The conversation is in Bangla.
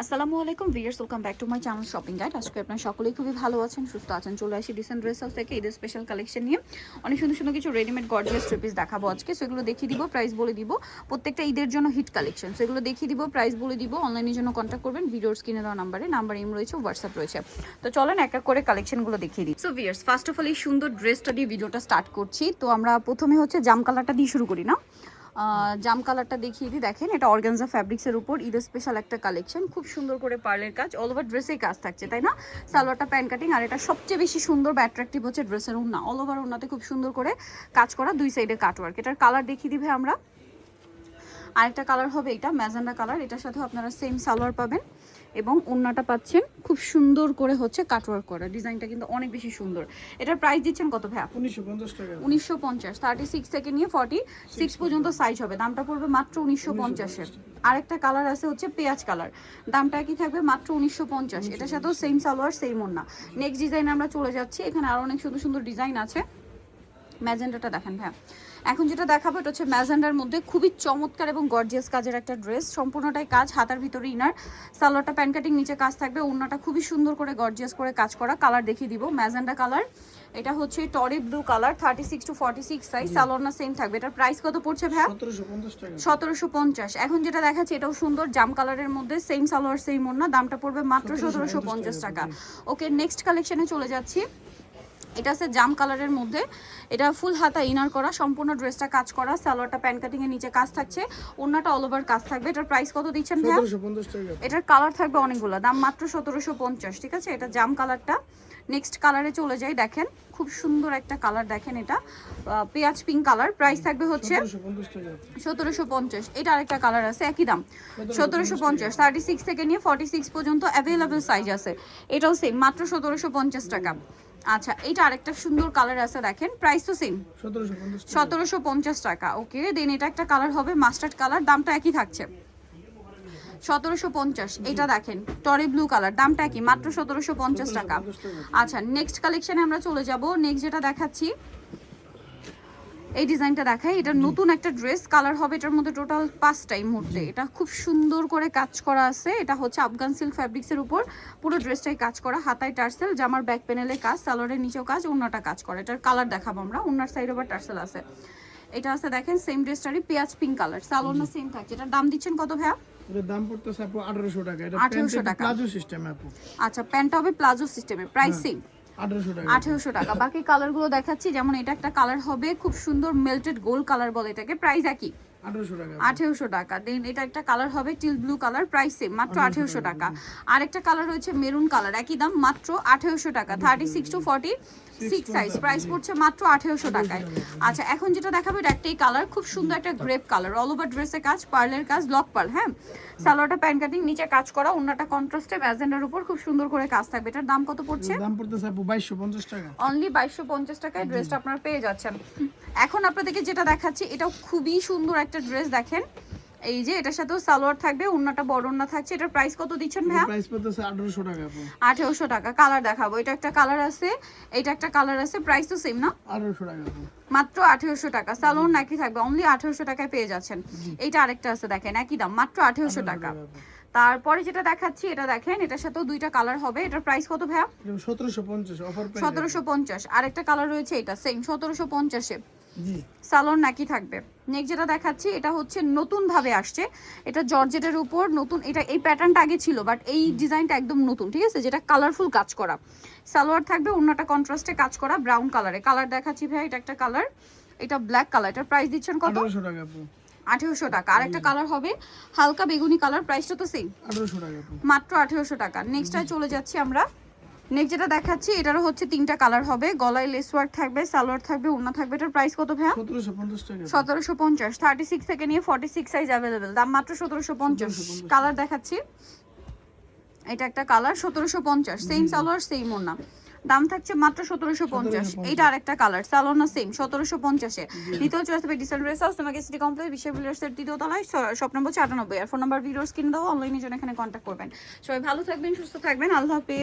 আসসালামু আলাইকুম viewers, welcome back to my channel shopping guide. আজকে আপনারা সকলেই খুবই ভালো আছেন, সুস্থ আছেন। চলে আসি ডিসেন্ট ড্রেস হাউস থেকে ঈদের স্পেশাল কালেকশন নিয়ে অনেক সুন্দর সুন্দর কিছু রেডিমেড গর্জিয়াস থ্রি পিস দেখাবো আজকে। সো এগুলো দেখিয়ে দিব, প্রাইস বলে দিব। প্রত্যেকটা ঈদের জন্য হিট কালেকশন, সো এগুলো দেখিয়ে দিব, প্রাইস বলে দিব। অনলাইনের জন্য কন্ট্যাক্ট করবেন ভিডিওর স্ক্রিনে দেওয়া নাম্বার ইম রয়েছে, হোয়াটসঅ্যাপ রয়েছে। তো চলেন এক এক করে কালেকশনগুলো দেখিয়ে দিই। So viewers, first of all এই সুন্দর ড্রেসটা দিয়ে ভিডিওটা স্টার্ট করছি। তো আমরা প্রথমে হচ্ছে জাম কালারটা দিয়ে শুরু করি না, জাম কালারটা দেখিয়ে দিই। দেখেন, এটা অর্গানজা ফ্যাব্রিক্সের উপর ঈদের স্পেশাল একটা কালেকশন। খুব সুন্দর করে পার্লের কাজ, অল ওভার ড্রেসেই কাজ থাকছে, তাই না? সালোয়ারটা প্যান কাটিং, আর এটা সবচেয়ে বেশি সুন্দর বা অ্যাট্রাকটিভ হচ্ছে ড্রেসের ওড়না। অল ওভার ওড়নাতে খুব সুন্দর করে কাজ করা, দুই সাইডে কাটওয়ার্ক। এটার কালার দেখিয়ে দিবে আমরা। আরেকটা কালার হবে এটা ম্যাজেন্ডা কালার, এটার সাথেও আপনারা সেম সালোয়ার পাবেন এবং ওড়নাটা পাচ্ছেন খুব সুন্দর করে হচ্ছে কাটওয়ার্ক করা। ডিজাইনটা কিন্তু অনেক বেশি সুন্দর। এটার প্রাইস দিচ্ছেন কত ভাইয়া? 1950 টাকা। 1950, 36 থেকে নিয়ে 46 পর্যন্ত সাইজ হবে। দামটা পড়বে মাত্র 1950-এর। আরেকটা কালার আছে হচ্ছে পেঁয়াজ কালার, দামটা কি থাকবে? মাত্র 1950। এটার সাথেও সেম সালোয়ার সেম ওড়না। নেক্সট ডিজাইনে আমরা চলে যাচ্ছি, এখানে আরো অনেক সুন্দর সুন্দর ডিজাইন আছে। ম্যাজেন্ডাটা দেখেন ভাইয়া। এখন যেটা দেখাবো এটা হচ্ছে ম্যাজেন্ডার মধ্যে খুবই চমৎকার এবং গর্জিয়াস কাজের একটা ড্রেস। সম্পূর্ণটাই কাজ, হাতার ভিতরে ইনার, সালোয়ারটা প্যান কাটিং, নিচে কাজ থাকবে। ওড়নাটা খুবই সুন্দর করে গর্জিয়াস করে কাজ করা। কালার দেখিয়ে দিব, ম্যাজেন্ডা কালার। এটা হচ্ছে টরি blue colour, 36 to 46 size. Salwar না সেম থাকবে। এটার প্রাইস কত পড়ছে ভাইয়া? 1750 টাকা। 1750। এখন যেটা দেখাচ্ছি এটাও সুন্দর জাম কালারের মধ্যে, সেম সালোয়ার সেম ওড়না। দামটা পড়বে মাত্র 1750 টাকা। ওকে, নেক্সট কালেকশনে চলে যাচ্ছি। এটা আছে জাম কালারের মধ্যে, এটা ফুল হাতা ইনার করা, সম্পূর্ণ ড্রেসটা কাজ করা। সালোয়ারটা প্যান কাটিং এর নিচে কাজ থাকছে, ওড়নাটা অল ওভার কাজ থাকবে। এটার প্রাইস কত দিচ্ছেন ভাইয়া? 1750 টাকা। এটার কালার থাকবে অনেকগুলো, দাম মাত্র 1750। ঠিক আছে, এটা জাম কালারটা। নেক্সট কালারে চলে যাই। দেখেন, খুব সুন্দর একটা কালার। দেখেন, এটা পেঁয়াজ পিঙ্ক কালার। প্রাইস থাকবে হচ্ছে 1750। এটা আরেকটা কালার আছে, একই দাম 1750। 36 থেকে নিয়ে 46 পর্যন্ত অ্যাভেলেবেল সাইজ আছে। এটাও সেম, মাত্র 1750 টাকা। আচ্ছা, এটা আরেকটা সুন্দর কালার আছে, দেখেন, প্রাইস তো সেম 1750 টাকা। ওকে, দেন এটা একটা কালার হবে মাস্টার্ড কালার, দামটা একই থাকছে 1750। এটা দেখেন টরি ব্লু কালার, দামটা কি? মাত্র 1750 টাকা। আচ্ছা, নেক্সট কালেকশনে আমরা চলে যাব। নেক্সট যেটা দেখাচ্ছি, এই ডিজাইনটা দেখাই। এটা নতুন একটা ড্রেস, কালার হবে এটার মধ্যে টোটাল 5টা এই মুহূর্তে। এটা খুব সুন্দর করে কাজ করা আছে। এটা হচ্ছে আফগান সিল্ক ফ্যাব্রিক্সের উপর পুরো ড্রেসটাই কাজ করা, হাতায় টার্সেল, জামার ব্যাক প্যানেলে কাজ, সালোয়ারের নিচেও কাজ, ওড়নাটা কাজ করা। এটার কালার দেখাবো আমরা। ওড়নার সাইডে আবার টার্সেল আছে। এটা আছে দেখেন সেম ড্রেসটারই পেঁয়াজ পিঙ্ক কালার, সালোয়ার না সেম থাকছে। এটার দাম দিচ্ছেন কত ভাইয়া? এর দাম পড়তেছে আপু 1800 টাকা। এটা 1800 টাকা। প্লাজো সিস্টেম আপু। আচ্ছা, প্যান্টটা হবে প্লাজো সিস্টেমে, প্রাইস সেম 1800 টাকা। 1800 টাকা। বাকি কালারগুলো দেখাচ্ছি, যেমন এটা একটা কালার হবে খুব সুন্দর মেল্টেড গোল্ড কালার বলে এটাকে, প্রাইস একই 1800 টাকা। 1800 টাকা। দেন এটা একটা কালার হবে teal blue colour, price same, মাত্র 1800 টাকা। আরেকটা কালার রয়েছে মেরুন কালার, একই দাম, মাত্র 1800 টাকা। 36 to 46 সাইজ, প্রাইস পড়ছে মাত্র 1800 টাকায়। আচ্ছা, এখন যেটা দেখাবো এটা একটাই কালার, খুব সুন্দর একটা গ্রেপ কালার, অল ওভার ড্রেসে কাজ, পার্লের কাজ, ব্লক পার্ল। হ্যাঁ, সালোয়ারটা প্যান কাটিং, নিচে কাজ করা, ওড়নাটা কন্ট্রাস্টে ম্যাজেন্ডার উপর খুব সুন্দর করে কাজ থাকবে। এটার দাম কত পড়ছে? দাম পড়তেছে আপু 2250 টাকা। অনলি 2250 টাকায় ড্রেসটা আপনারা পেয়ে যাচ্ছেন। এখন আপনাদেরকে যেটা দেখাচ্ছি এটাও খুবই সুন্দর একটা ড্রেস। দেখেন, এই যে এটার সাথেও সালোয়ার থাকবে, ওড়নাটা বড় ওড়না থাকছে। এটার প্রাইস কত দিচ্ছেন ভাইয়া? প্রাইস পড়তেছে 1800 টাকা আপু। 1800 টাকা। কালার দেখাবো, এটা একটা কালার আছে, এটা একটা কালার আছে, প্রাইস তো সেম না? 1800 টাকা আপু। মাত্র 1800 টাকা। সালোয়ার নাকি থাকবে, অনলি 1800 টাকায় পেয়ে যাচ্ছেন। এইটা আরেকটা আছে দেখেন, একই দাম, মাত্র 1800 টাকা। তারপরে যেটা দেখাচ্ছি এটা দেখেন, এটার সাথেও দুইটা কালার হবে। এটার প্রাইস কত ভাইয়া? 1750 অফার প্রাইস। 1750। আরেকটা কালার রয়েছে, এটা সেম 1750-এ, জি। সালোয়ার নাকি থাকবে। নেক্সট যেটা দেখাচ্ছি এটা হচ্ছে নতুন ভাবে আসছে, এটা জর্জেটের উপর নতুন। এটা এই প্যাটার্নটা আগে ছিল, বাট এই ডিজাইনটা একদম নতুন। ঠিক আছে, যেটা কালারফুল কাজ করা, সালোয়ার থাকবে, ওড়নাটা কন্ট্রাস্টে কাজ করা, ব্রাউন কালারে। কালার দেখাচ্ছি ভাই, এটা একটা কালার, এটা ব্ল্যাক কালার। এটার প্রাইস দিচ্ছেন কত? 1800 টাকা আপু। 1800 টাকা। আরেকটা কালার হবে হালকা বেগুনি কালার, প্রাইসটা তো সেম, 1800 টাকা আপু। মাত্র 1800 টাকা। নেক্সটটায় চলে যাচ্ছি আমরা। নেক্সট যেটা দেখাচ্ছি এটারও হচ্ছে 3টা কালার হবে, গলায় লেস ওয়ার্ক থাকবে, সালোয়ার থাকবে, ওড়না থাকবে। এটার প্রাইস কত ভাইয়া? 1750 টাকা। 1750। 36 থেকে নিয়ে 46 সাইজ অ্যাভেলেবেল, দাম মাত্র 1750। কালার দেখাচ্ছি, এটা একটা কালার 1750, সেম সালোয়ার সেম ওড়না, দাম থাকছে মাত্র 1750। এইটা আরেকটা কালার, সালোয়ার না সেম, 1750-এ। দ্বিতীয় চয়েস হবে ডিসেন্ট ড্রেস হাউস, তোমাকে সিটি কমপ্লেক্স বিশ্ব বিল্ডার্সের তৃতীয় তলায়, শপ নম্বর 94। আর ফোন নাম্বার ভিডিওস কিনে দাও, অনলাইনের জন্য এখানে কন্ট্যাক্ট করবেন। সবাই ভালো থাকবেন, সুস্থ থাকবেন, আল্লাহ হাফেজ।